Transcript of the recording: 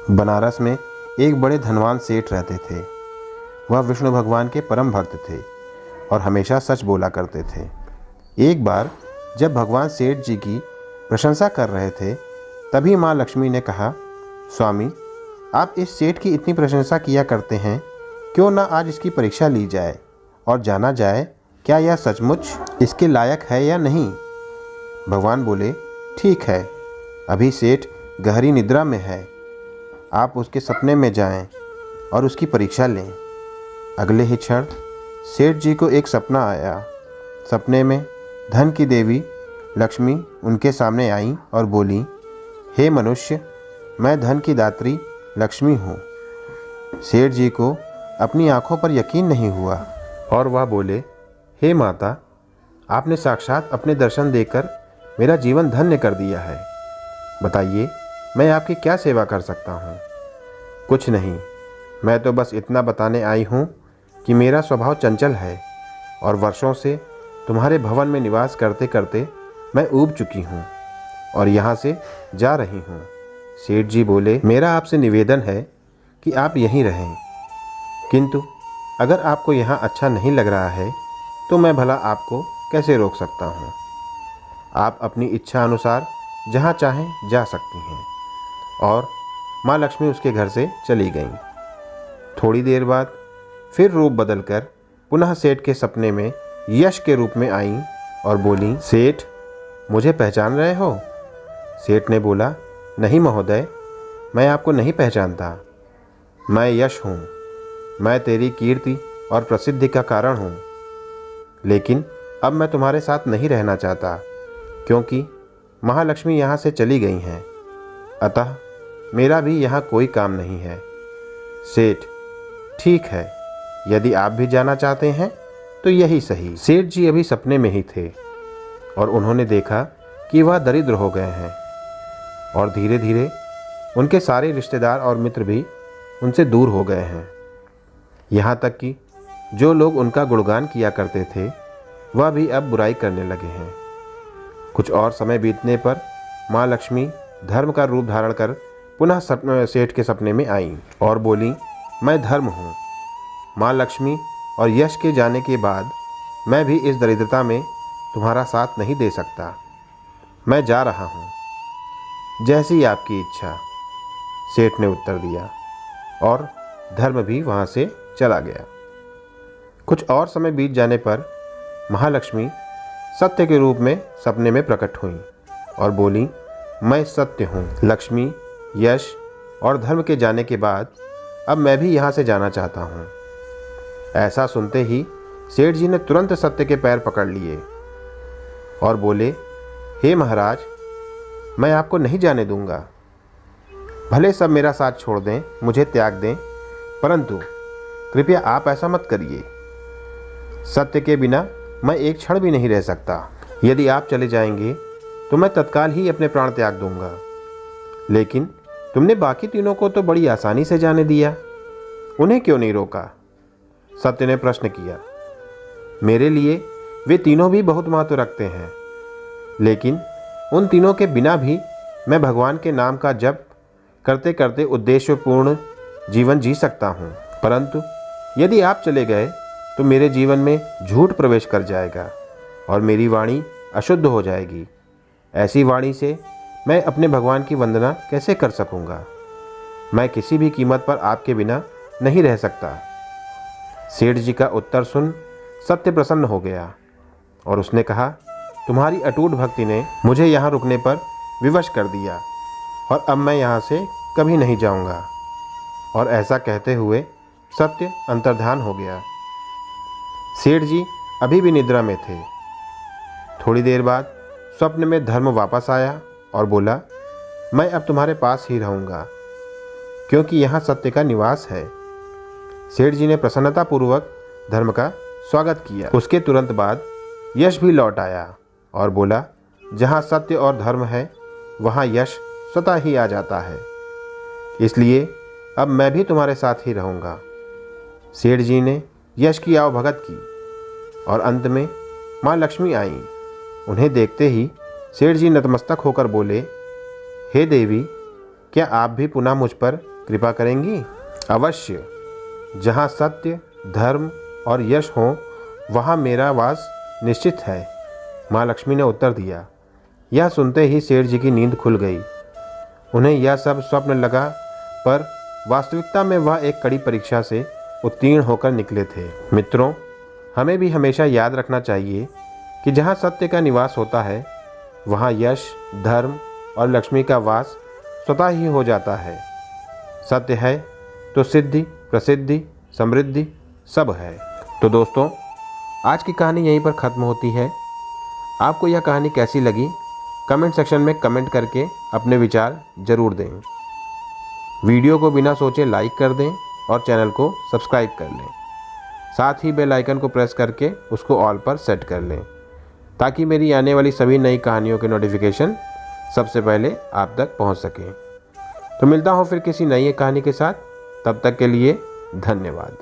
बनारस में एक बड़े धनवान सेठ रहते थे। वह विष्णु भगवान के परम भक्त थे और हमेशा सच बोला करते थे। एक बार जब भगवान सेठ जी की प्रशंसा कर रहे थे, तभी माँ लक्ष्मी ने कहा, स्वामी, आप इस सेठ की इतनी प्रशंसा किया करते हैं, क्यों ना आज इसकी परीक्षा ली जाए और जाना जाए क्या यह सचमुच इसके लायक है या नहीं। भगवान बोले, ठीक है, अभी सेठ गहरी निद्रा में है, आप उसके सपने में जाएं और उसकी परीक्षा लें। अगले ही क्षण सेठ जी को एक सपना आया। सपने में धन की देवी लक्ष्मी उनके सामने आई और बोली, हे मनुष्य, मैं धन की दात्री लक्ष्मी हूँ। सेठ जी को अपनी आंखों पर यकीन नहीं हुआ और वह बोले, हे माता, आपने साक्षात अपने दर्शन देकर मेरा जीवन धन्य कर दिया है। बताइए, मैं आपकी क्या सेवा कर सकता हूँ। कुछ नहीं, मैं तो बस इतना बताने आई हूँ कि मेरा स्वभाव चंचल है और वर्षों से तुम्हारे भवन में निवास करते करते मैं ऊब चुकी हूँ और यहाँ से जा रही हूँ। सेठ जी बोले, मेरा आपसे निवेदन है कि आप यहीं रहें, किंतु अगर आपको यहाँ अच्छा नहीं लग रहा है तो मैं भला आपको कैसे रोक सकता हूँ। आप अपनी इच्छा अनुसार जहाँ चाहें जा सकती हैं। और माँ लक्ष्मी उसके घर से चली गईं। थोड़ी देर बाद फिर रूप बदलकर पुनः सेठ के सपने में यश के रूप में आईं और बोली, सेठ, मुझे पहचान रहे हो। सेठ ने बोला, नहीं महोदय, मैं आपको नहीं पहचानता। मैं यश हूँ, मैं तेरी कीर्ति और प्रसिद्धि का कारण हूँ। लेकिन अब मैं तुम्हारे साथ नहीं रहना चाहता, क्योंकि महालक्ष्मी यहाँ से चली गई हैं। अतः मेरा भी यहाँ कोई काम नहीं है। सेठ, ठीक है, यदि आप भी जाना चाहते हैं तो यही सही। सेठ जी अभी सपने में ही थे और उन्होंने देखा कि वह दरिद्र हो गए हैं और धीरे धीरे उनके सारे रिश्तेदार और मित्र भी उनसे दूर हो गए हैं। यहाँ तक कि जो लोग उनका गुणगान किया करते थे, वह भी अब बुराई करने लगे हैं। कुछ और समय बीतने पर माँ लक्ष्मी धर्म का रूप धारण कर पुनः सेठ के सपने में आईं और बोली, मैं धर्म हूँ। माँ लक्ष्मी और यश के जाने के बाद मैं भी इस दरिद्रता में तुम्हारा साथ नहीं दे सकता। मैं जा रहा हूँ। जैसी आपकी इच्छा, सेठ ने उत्तर दिया और धर्म भी वहाँ से चला गया। कुछ और समय बीत जाने पर महालक्ष्मी सत्य के रूप में सपने में प्रकट हुई और बोली, मैं सत्य हूँ। लक्ष्मी, यश और धर्म के जाने के बाद अब मैं भी यहाँ से जाना चाहता हूँ। ऐसा सुनते ही सेठ जी ने तुरंत सत्य के पैर पकड़ लिए और बोले, हे महाराज, मैं आपको नहीं जाने दूंगा। भले सब मेरा साथ छोड़ दें, मुझे त्याग दें, परंतु कृपया आप ऐसा मत करिए। सत्य के बिना मैं एक क्षण भी नहीं रह सकता। यदि आप चले जाएंगे तो मैं तत्काल ही अपने प्राण त्याग दूंगा। लेकिन तुमने बाकी तीनों को तो बड़ी आसानी से जाने दिया, उन्हें क्यों नहीं रोका? सत्य ने प्रश्न किया। मेरे लिए वे तीनों भी बहुत महत्व रखते हैं, लेकिन उन तीनों के बिना भी मैं भगवान के नाम का जप करते करते उद्देश्यपूर्ण जीवन जी सकता हूँ। परंतु यदि आप चले गए तो मेरे जीवन में झूठ प्रवेश कर जाएगा और मेरी वाणी अशुद्ध हो जाएगी। ऐसी वाणी से मैं अपने भगवान की वंदना कैसे कर सकूँगा? मैं किसी भी कीमत पर आपके बिना नहीं रह सकता। सेठ जी का उत्तर सुन सत्य प्रसन्न हो गया और उसने कहा, तुम्हारी अटूट भक्ति ने मुझे यहाँ रुकने पर विवश कर दिया और अब मैं यहाँ से कभी नहीं जाऊँगा। और ऐसा कहते हुए सत्य अंतर्धान हो गया। सेठ जी अभी भी निद्रा में थे। थोड़ी देर बाद स्वप्न में धर्म वापस आया और बोला, मैं अब तुम्हारे पास ही रहूँगा, क्योंकि यहाँ सत्य का निवास है। सेठ जी ने प्रसन्नतापूर्वक धर्म का स्वागत किया। उसके तुरंत बाद यश भी लौट आया और बोला, जहाँ सत्य और धर्म है वहाँ यश स्वतः ही आ जाता है, इसलिए अब मैं भी तुम्हारे साथ ही रहूँगा। सेठ जी ने यश की आवभगत की और अंत में माँ लक्ष्मी आईं। उन्हें देखते ही सेठ जी नतमस्तक होकर बोले, हे देवी, क्या आप भी पुनः मुझ पर कृपा करेंगी? अवश्य। जहाँ सत्य, धर्म और यश हो वहाँ मेरा वास निश्चित है, माँ लक्ष्मी ने उत्तर दिया। यह सुनते ही सेठ जी की नींद खुल गई। उन्हें यह सब स्वप्न लगा, पर वास्तविकता में वह एक कड़ी परीक्षा से उत्तीर्ण होकर निकले थे। मित्रों, हमें भी हमेशा याद रखना चाहिए कि जहाँ सत्य का निवास होता है वहाँ यश, धर्म और लक्ष्मी का वास स्वतः ही हो जाता है। सत्य है तो सिद्धि, प्रसिद्धि, समृद्धि सब है। तो दोस्तों, आज की कहानी यहीं पर ख़त्म होती है। आपको यह कहानी कैसी लगी कमेंट सेक्शन में कमेंट करके अपने विचार ज़रूर दें। वीडियो को बिना सोचे लाइक कर दें और चैनल को सब्सक्राइब कर लें। साथ ही बेल आइकन को प्रेस करके उसको ऑल पर सेट कर लें, ताकि मेरी आने वाली सभी नई कहानियों के नोटिफिकेशन सबसे पहले आप तक पहुंच सकें। तो मिलता हूं फिर किसी नई कहानी के साथ। तब तक के लिए धन्यवाद।